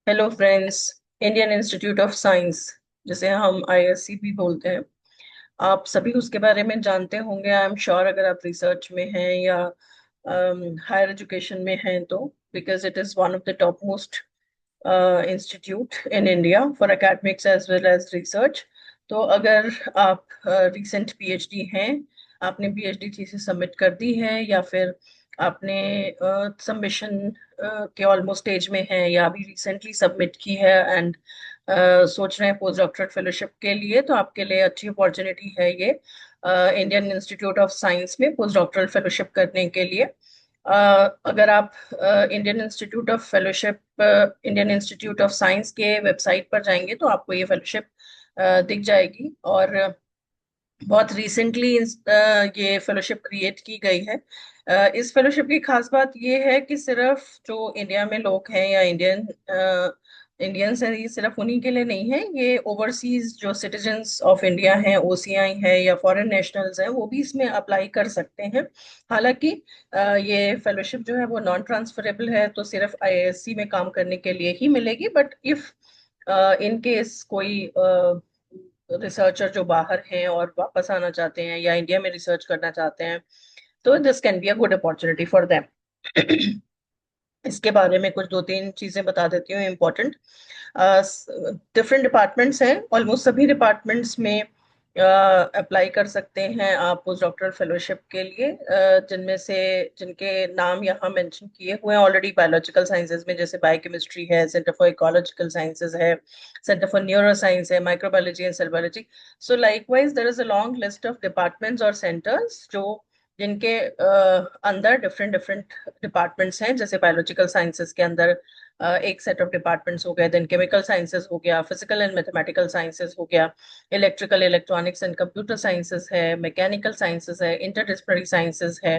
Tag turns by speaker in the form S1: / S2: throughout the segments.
S1: Hello friends. Indian institute of science, जिसे हम ISC भी बोलते हैं, आप सभी उसके बारे में जानते होंगे। आई एम श्योर, अगर आप रिसर्च में हैं या हायर एजुकेशन में हैं तो, because it is one of the top most institute in India for academics as well as research. तो अगर आप रिसेंट पीएचडी हैं, आपने पीएचडी थीसिस सबमिट कर दी है, या फिर आपने सबमिशन के ऑलमोस्ट स्टेज में हैं, या अभी रिसेंटली सबमिट की है एंड सोच रहे हैं पोस्ट डॉक्टरेट फेलोशिप के लिए, तो आपके लिए अच्छी अपॉर्चुनिटी है ये इंडियन इंस्टीट्यूट ऑफ साइंस में पोस्ट डॉक्टरल फेलोशिप करने के लिए। अगर आप Indian institute of fellowship, Indian institute of science के वेबसाइट पर जाएंगे तो आपको ये फेलोशिप दिख जाएगी। और बहुत रिसेंटली ये फेलोशिप क्रिएट की गई है। इस फेलोशिप की खास बात ये है कि सिर्फ जो इंडिया में लोग हैं या इंडियंस हैं, ये सिर्फ उन्हीं के लिए नहीं है। ये ओवरसीज जो सिटीजन्स ऑफ इंडिया हैं, ओसीआई है या फॉरेन नेशनल्स हैं, वो भी इसमें अप्लाई कर सकते हैं। हालांकि ये फेलोशिप जो है वो नॉन ट्रांसफरेबल है, तो सिर्फ आईआईएससी में काम करने के लिए ही मिलेगी। बट इफ इन केस कोई रिसर्चर जो बाहर हैं और वापस आना चाहते हैं या इंडिया में रिसर्च करना चाहते हैं, तो this can be a good opportunity for them. इसके बारे में कुछ दो तीन चीजें बता देती हूँ इम्पोर्टेंट। डिफरेंट डिपार्टमेंट्स हैं, ऑलमोस्ट सभी डिपार्टमेंट्स में अप्लाई कर सकते हैं आप पोस्ट डॉक्टरल फेलोशिप के लिए, जिनमें से जिनके नाम यहाँ मेंशन किए हुए हैं ऑलरेडी। बायोलॉजिकल साइंसेज में जैसे बायोकेमिस्ट्री है, सेंटर फॉर इकोलॉजिकल साइंसेज है, सेंटर फॉर न्यूरो साइंस है, microbiology and cell biology. So likewise there is a long list of departments और सेंटर्स जो जिनके अंदर डिफरेंट डिफरेंट डिपार्टमेंट्स हैं। जैसे बायोलॉजिकल साइंसेज के अंदर एक सेट ऑफ डिपार्टमेंट्स हो गए, देन केमिकल साइंसेज हो गया, फिजिकल एंड मैथमेटिकल साइंसेज हो गया, electrical electronics and computer sciences है, मैकेनिकल साइंसेज है, इंटरडिसिप्लिनरी साइंसेज है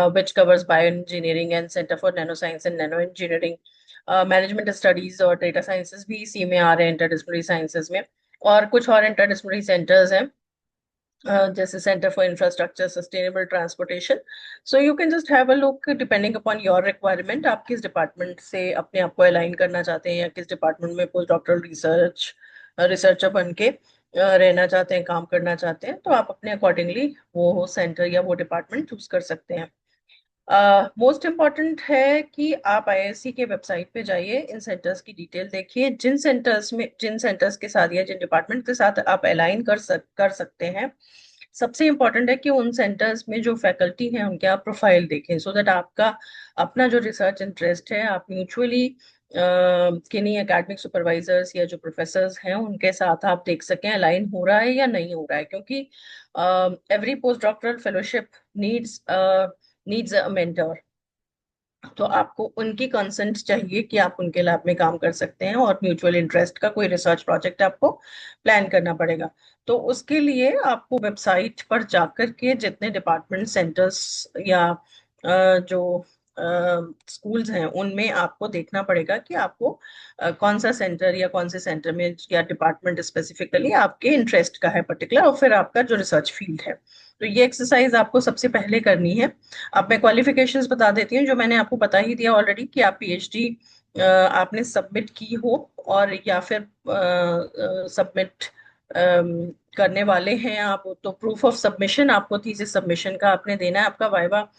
S1: which covers bio engineering and centre for nano science and nano engineering. Management studies और डेटा साइंसेज भी इसी में आ रहे हैं इंटरडिसिप्लिनरी साइंसेज में। और कुछ और इंटरडिसिप्लिनरी सेंटर्स हैं, जैसे centre for infrastructure sustainable transportation. So you can just have a look depending upon your requirement, आप किस डिपार्टमेंट से अपने आप को अलाइन करना चाहते हैं या किस डिपार्टमेंट में पोस्ट डॉक्टरल रिसर्चर बन के रहना चाहते हैं, काम करना चाहते हैं, तो आप अपने अकॉर्डिंगली वो सेंटर या वो डिपार्टमेंट चूज कर सकते हैं। मोस्ट इम्पॉर्टेंट है कि आप आईआईएससी के वेबसाइट पे जाइए, इन सेंटर्स की डिटेल देखिए, जिन सेंटर्स के साथ या जिन डिपार्टमेंट के साथ आप अलाइन कर सकते हैं। सबसे इम्पोर्टेंट है कि उन सेंटर्स में जो फैकल्टी हैं उनके आप प्रोफाइल देखें, सो दैट आपका अपना जो रिसर्च इंटरेस्ट है, आप म्यूचुअली किन्हीं एकेडमिक सुपरवाइजर्स या जो प्रोफेसर्स हैं उनके साथ आप देख सकें अलाइन हो रहा है या नहीं हो रहा है। क्योंकि every post doctoral fellowship needs needs a mentor, तो आपको उनकी कंसेंट चाहिए कि आप उनके लैब में काम कर सकते हैं, और म्यूचुअल इंटरेस्ट का कोई रिसर्च प्रोजेक्ट आपको प्लान करना पड़ेगा। तो उसके लिए आपको वेबसाइट पर जाकर के जितने डिपार्टमेंट सेंटर्स या जो स्कूल्स हैं उनमें आपको देखना पड़ेगा कि आपको कौन सा सेंटर या कौन से सेंटर में या डिपार्टमेंट स्पेसिफिकली आपके इंटरेस्ट का है पर्टिकुलर, और फिर आपका जो रिसर्च फील्ड है। तो ये एक्सरसाइज आपको सबसे पहले करनी है। अब मैं क्वालिफिकेशंस बता देती हूँ, जो मैंने आपको बता ही दिया ऑलरेडी, कि आप पीएचडी आपने सबमिट की हो, और या फिर सबमिट करने वाले हैं आप, तो प्रूफ ऑफ सबमिशन आपको थीसिस सबमिशन का आपने देना है। आपका वाइवा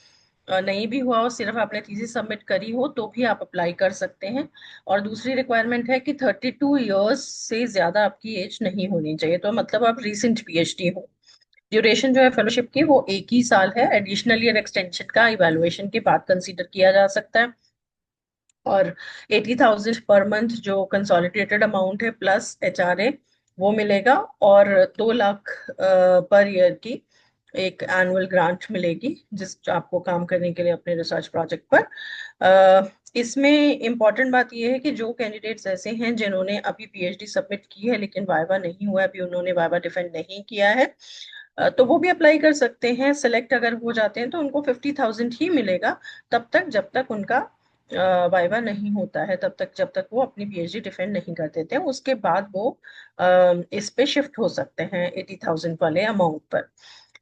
S1: नहीं भी हुआ और सिर्फ आपने थीसिस सबमिट करी हो तो भी आप अप्लाई कर सकते हैं। और दूसरी रिक्वायरमेंट है कि 32 ईयर्स से ज्यादा आपकी एज नहीं होनी चाहिए, तो मतलब आप रिसेंट पीएचडी हो। ड्यूरेशन जो है फेलोशिप की वो 1 ही साल है। एडिशनल ईयर एक्सटेंशन का इवैल्यूएशन के बाद कंसीडर किया जा सकता है। और 80,000 पर मंथ जो कंसोलिडेटेड अमाउंट है प्लस एचआरए वो मिलेगा। और 2 लाख पर ईयर की एक एनुअल ग्रांट मिलेगी, जिस जो आपको काम करने के लिए अपने रिसर्च प्रोजेक्ट पर। इसमें इम्पॉर्टेंट बात यह है कि जो कैंडिडेट्स ऐसे हैं जिन्होंने अभी पीएचडी सबमिट की है लेकिन वाइवा नहीं हुआ है, अभी उन्होंने वाइवा डिफेंड नहीं किया है, तो वो भी अप्लाई कर सकते हैं। सिलेक्ट अगर हो जाते हैं तो उनको 50,000 ही मिलेगा, तब तक जब तक उनका वाइवा नहीं होता है, तब तक जब तक वो अपनी पीएचडी डिफेंड नहीं कर देते हैं। उसके बाद वो इस पे शिफ्ट हो सकते हैं 80,000 वाले अमाउंट पर।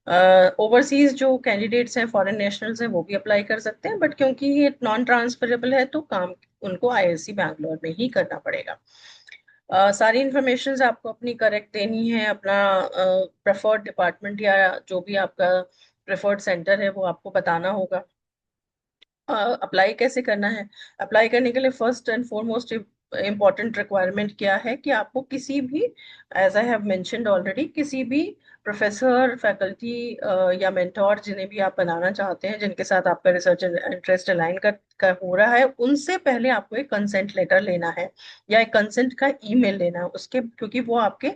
S1: ओवरसीज जो कैंडिडेट्स हैं, फॉरेन नेशनल्स हैं, वो भी अप्लाई कर सकते हैं, बट क्योंकि ये नॉन ट्रांसफरेबल है तो काम उनको आईआईएससी बैंगलोर में ही करना पड़ेगा। सारी इंफॉर्मेशन आपको अपनी करेक्ट देनी है, अपना प्रेफर्ड डिपार्टमेंट या जो भी आपका प्रेफर्ड सेंटर है वो आपको बताना होगा। अप्लाई कैसे करना है? अप्लाई करने के लिए first and foremost important requirement क्या है कि आपको किसी भी, as I have mentioned already, किसी भी प्रोफेसर, फैकल्टी या मेंटोर जिन्हें भी आप बनाना चाहते हैं, जिनके साथ आपका रिसर्च इंटरेस्ट अलाइन कर हो रहा है, उनसे पहले आपको एक कंसेंट लेटर लेना है या एक कंसेंट का ईमेल लेना है उसके, क्योंकि वो आपके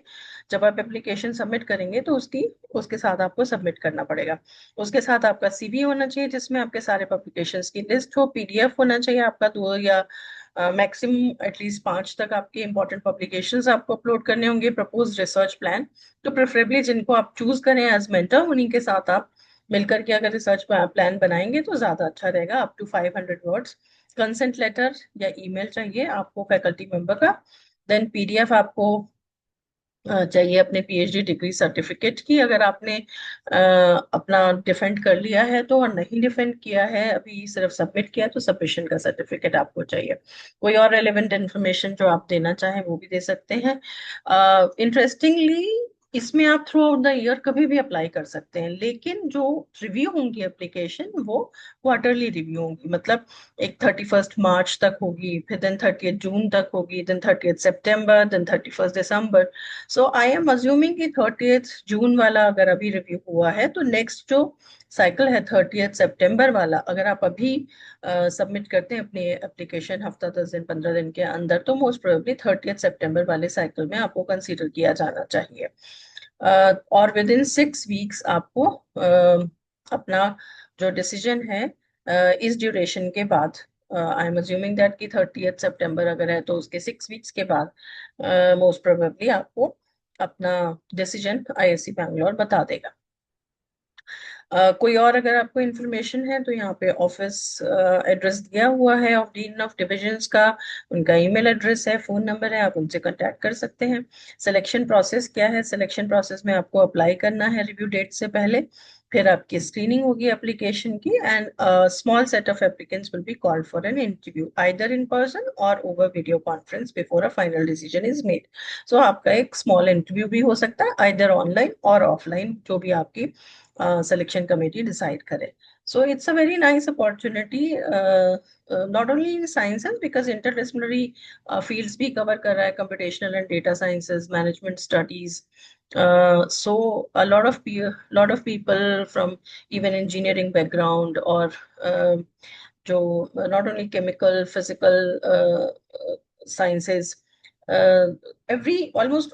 S1: जब आप एप्लीकेशन सबमिट करेंगे तो उसकी उसके साथ आपको सबमिट करना पड़ेगा। उसके साथ आपका सीवी होना चाहिए जिसमें आपके सारे पब्लिकेशंस की लिस्ट हो, पीडीएफ होना चाहिए आपका, 2 या मैक्सिमम एटलीस्ट 5 तक आपके इंपॉर्टेंट पब्लिकेशंस आपको अपलोड करने होंगे, प्रपोज रिसर्च प्लान। तो प्रेफरेबली जिनको आप चूज करें एज मेंटर, उन्हीं के साथ आप मिलकर के अगर रिसर्च प्लान बनाएंगे तो ज्यादा अच्छा रहेगा, up to 500 words. Consent letter या ईमेल चाहिए आपको फैकल्टी मेंबर का। देन पीडीएफ आपको चाहिए अपने पीएचडी डिग्री सर्टिफिकेट की, अगर आपने अपना डिफेंड कर लिया है तो, और नहीं डिफेंड किया है अभी, सिर्फ सबमिट किया, तो सबमिशन का सर्टिफिकेट आपको चाहिए। कोई और रेलेवेंट इंफॉर्मेशन जो आप देना चाहें वो भी दे सकते हैं। इंटरेस्टिंगली इसमें आप थ्रू आउट द ईयर कभी भी अप्लाई कर सकते हैं, लेकिन जो रिव्यू होंगी एप्लीकेशन वो क्वार्टरली रिव्यू होंगी, मतलब एक 31 मार्च तक होगी, फिर देन 30 जून तक होगी, देन 30 सितंबर, देन 31 दिसंबर। सो आई एम अज्यूमिंग कि 30 जून वाला अगर अभी रिव्यू हुआ है तो नेक्स्ट जो साइकिल है 30 सितंबर वाला, अगर आप अभी सबमिट करते हैं अपनी एप्लीकेशन हफ्ता 10 दिन 15 दिन के अंदर, तो मोस्ट प्रोबेबली 30 सितंबर वाले साइकिल में आपको कंसीडर किया जाना चाहिए। और विद इन 6 वीक्स आपको अपना जो डिसीजन है इस ड्यूरेशन के बाद, आई एम अज्यूमिंग दैट कि 30 सितंबर अगर है तो उसके 6 वीक्स के बाद मोस्ट प्रोबेबली आपको अपना डिसीजन आईआईएससी बैंगलोर बता देगा। कोई और अगर आपको इन्फॉर्मेशन है तो यहाँ पे ऑफिस एड्रेस दिया हुआ है ऑफ डीन ऑफ डिविजन्स का, उनका ईमेल एड्रेस है, फोन नंबर है, आप उनसे कांटेक्ट कर सकते हैं। सिलेक्शन प्रोसेस क्या है? सिलेक्शन प्रोसेस में आपको अप्लाई करना है रिव्यू डेट से पहले, फिर आपकी स्क्रीनिंग होगी एप्लीकेशन की, and small set of applicants will be called for an interview either in person और over video conference before a final decision is made. So आपका एक स्मॉल इंटरव्यू भी हो सकता है आइदर ऑनलाइन और ऑफलाइन, जो भी आपकी selection committee decide करे. So it's a very nice opportunity, not only in sciences because interdisciplinary fields भी cover कर रहा है, computational and data sciences, management studies. So a lot of people from even engineering background or जो not only chemical, physical sciences, uh, every almost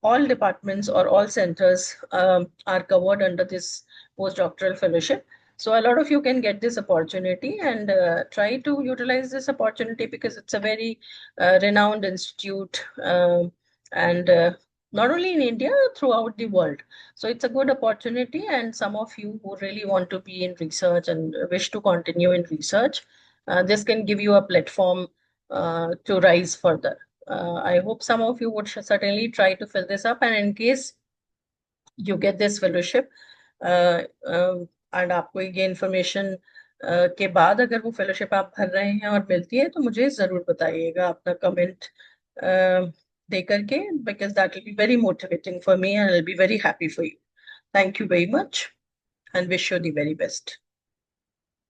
S1: all departments or all centers are covered under this postdoctoral fellowship. So a lot of you can get this opportunity and try to utilize this opportunity because it's a very renowned institute, and not only in India, throughout the world. So it's a good opportunity, and some of you who really want to be in research and wish to continue in research, this can give you a platform to rise further. I hope some of you would certainly try to fill this up, and in case you get this fellowship, and आपको ये information के बाद अगर वो fellowship आप भर रहे हैं और मिलती है तो मुझे जरूर बताइएगा अपना कमेंट दे करके, because that will be very motivating for me and I will be very happy for you. Thank you very much and wish you the very best.